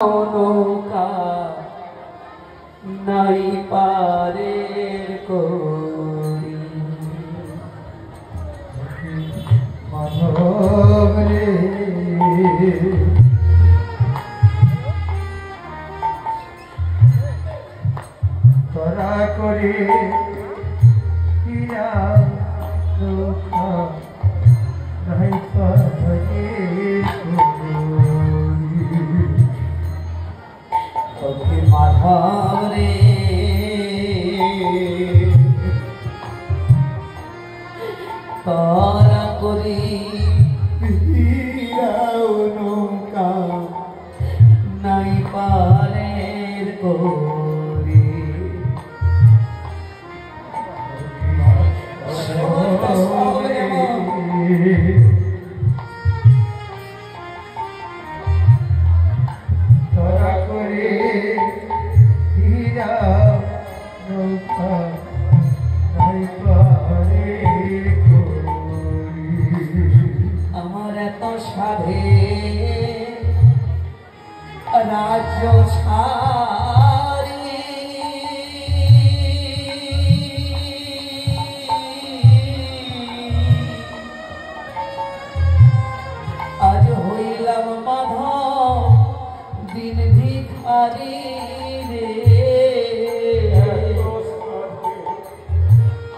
নৌকা নাই পারের করি মাধব রে তোরা করে কিয়া নৌকা নাই পারের করি মাধব রে তারা করি নৌকা নাই পারের করি তোরা করে হীরা নৌকা নাই পারের করি আমার এত সাধে রাজ্য ছাড়ি আজ হইলাম মাধব দিন ভিখারি রে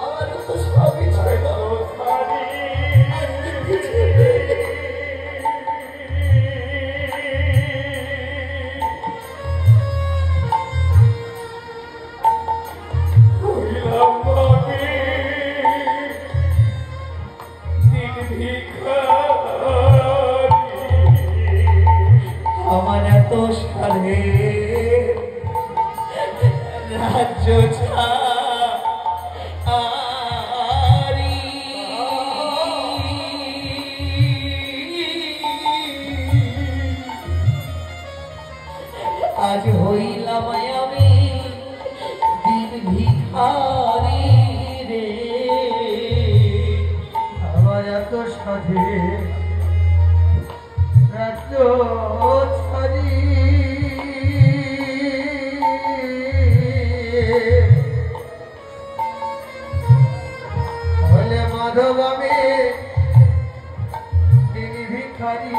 আমার তো সবই ছিল আমার এত সাধে রাজ্য ছাড়ি আজ হইলাম আমি দিন ভিখারি রে আমার এত সাধে রাজ্য ছাড়ি হলে মাধব আমি দিন ভিখারি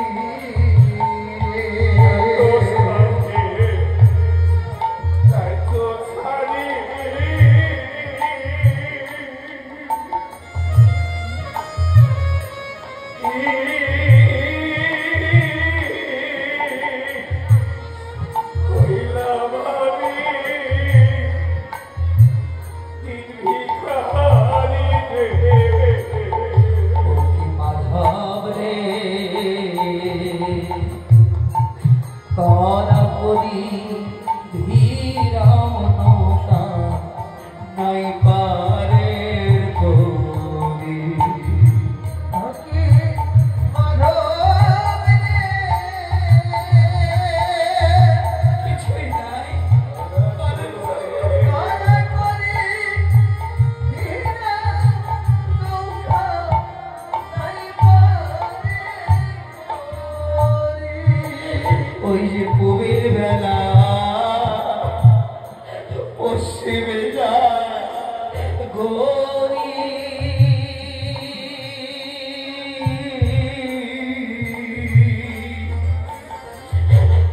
মাধব রে তারা করি ধীরা নৌকা নাই পারের করি আকি মাধব রে কিছুই নাই পারের করি। তোরা করে হীরা নৌকা নাই পারের করি ওই যে পূবের বেলা পশ্চিমে যায় গরি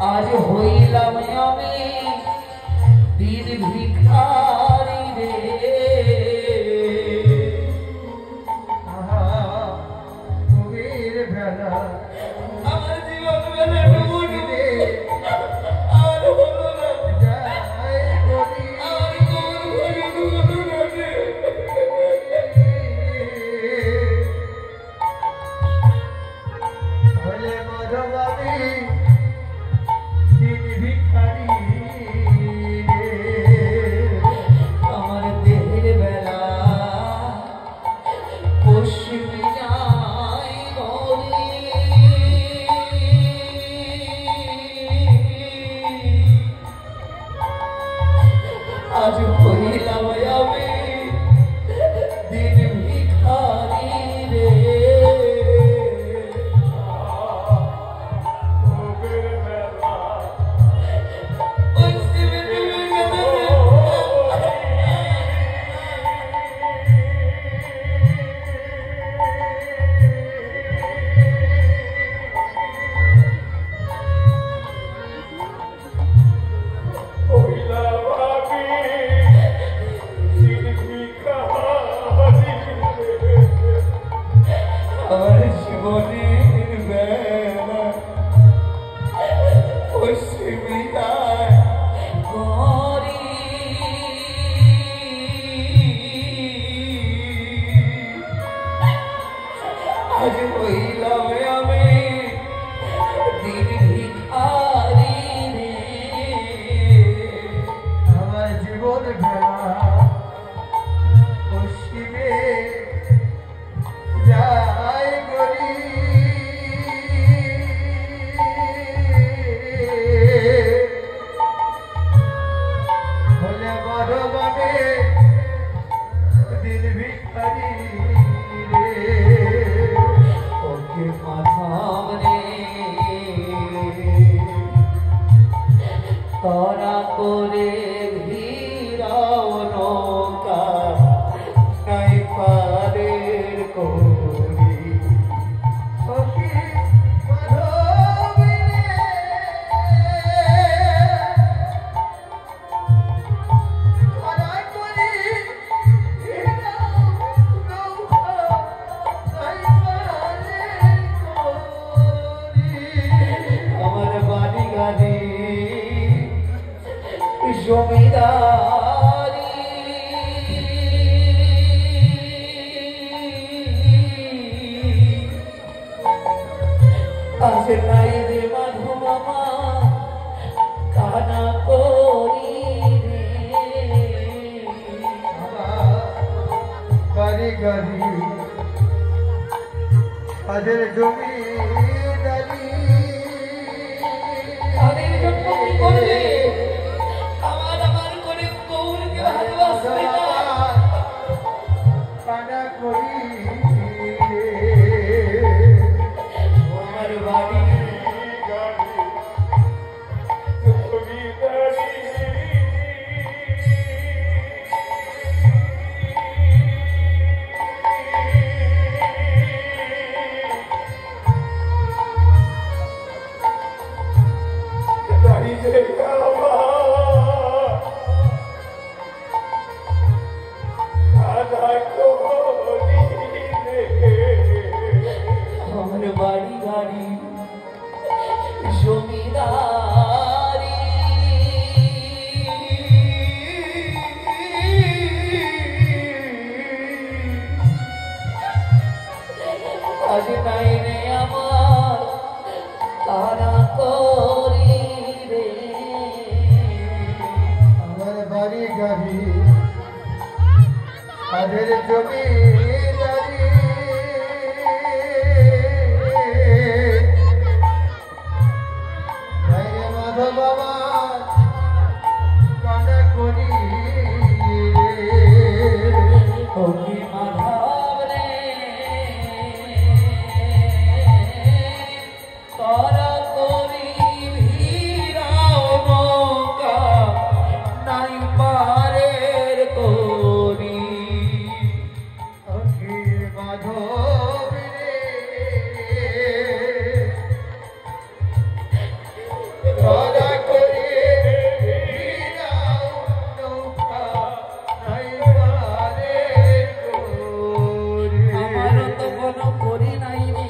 আজ হইলাম আমি দিন ভিখারি রে আহা কবির ভেলা আমার জীবন বেলা ডুবু ডুবু আর হলো না যায় করি আর কোন ঘরে ডুবু ডুবু হলে মাধব আমি দিন ভিখারি রে আমার দেহের বেলা পশ্চিমে যায় গরি আজ হইলাম আমি দিন ভিখারি রে করা করে ভিড়াও নৌকা নাই পারের করি সখী মাধবী ধরা করি ভিড়াও নৌকা নাই পারের করি আমার বাড়ি গাড়ি জমিদারি আছে নাই রে মাধু মামা কানা করি রে বাড়ি গাড়ি তাদের জমি দাঁড়ি তাদের জন্য কি করবে আমার করে গৌরকে ভালোবাসবে না কানা করি আমার বাড়ি আমার বাড়ি গাড়ি জমিদারি আজ নাই রে আমার তারা করি রে আমার বাড়ি গাড়ি তাদের জমি দাঁড়ি মাধব বাবা কানা করি ওকে মাধব রে তারা করি ভিড়াও নৌকা নাই পারের করি সখী মাধবী ধরা করি ভিড়াও নৌকা নাই পারের করি আমার তো কোনো করি নাই রে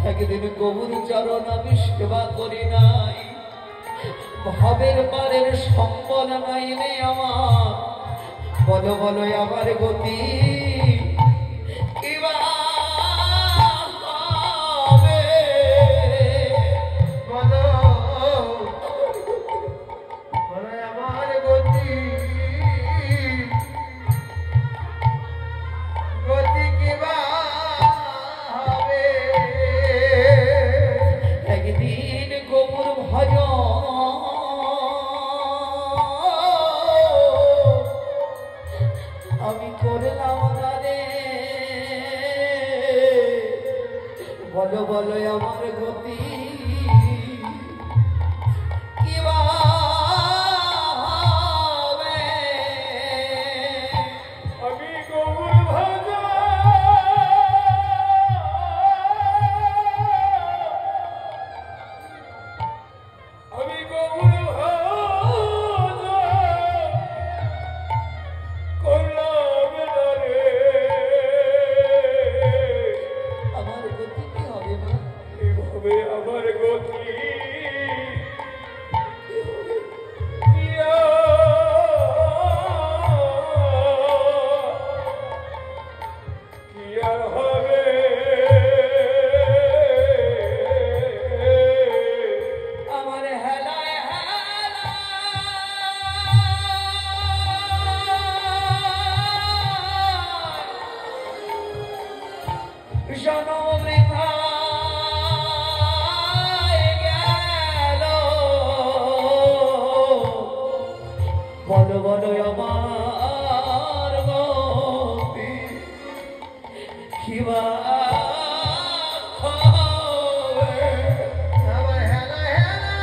একদিন গৌর চরণ আমি সেবা করি নাই ভাবের পারের সম্বল নাই রে আমার বলো বলো আমার গতি কিবা হবে বলো বলো আমার গতি গতি কিবা হবে একদিন গৌর ভজন আমি করলাম না রে বলো বলো আমার গতি কিবা হবে আমি গৌর ভাজা আমি গৌর ভাজা করলাম না রে আমার গতি কি হবে না এভাবে আমার গতি কি আর হবে আমার হেলায় হেলায় জনবৃথা গেল বলো বলো আমার গতি কিবা হবে আমার হেলা হেলা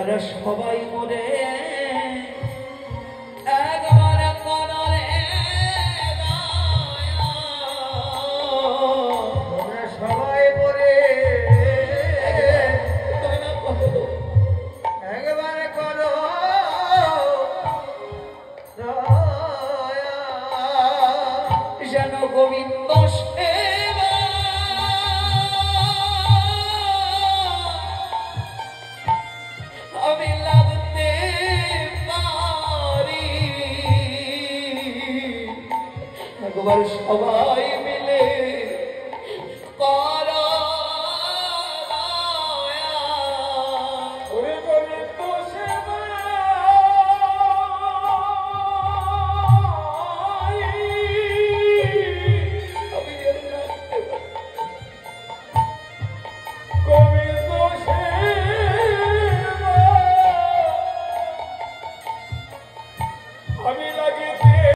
একবার সবাই মরে একবার করলে তোমরা সবাই মরে একবার করো দয়া। যেন গোবিন্দ সেবা আমি লাগতে পারি একবার সবাই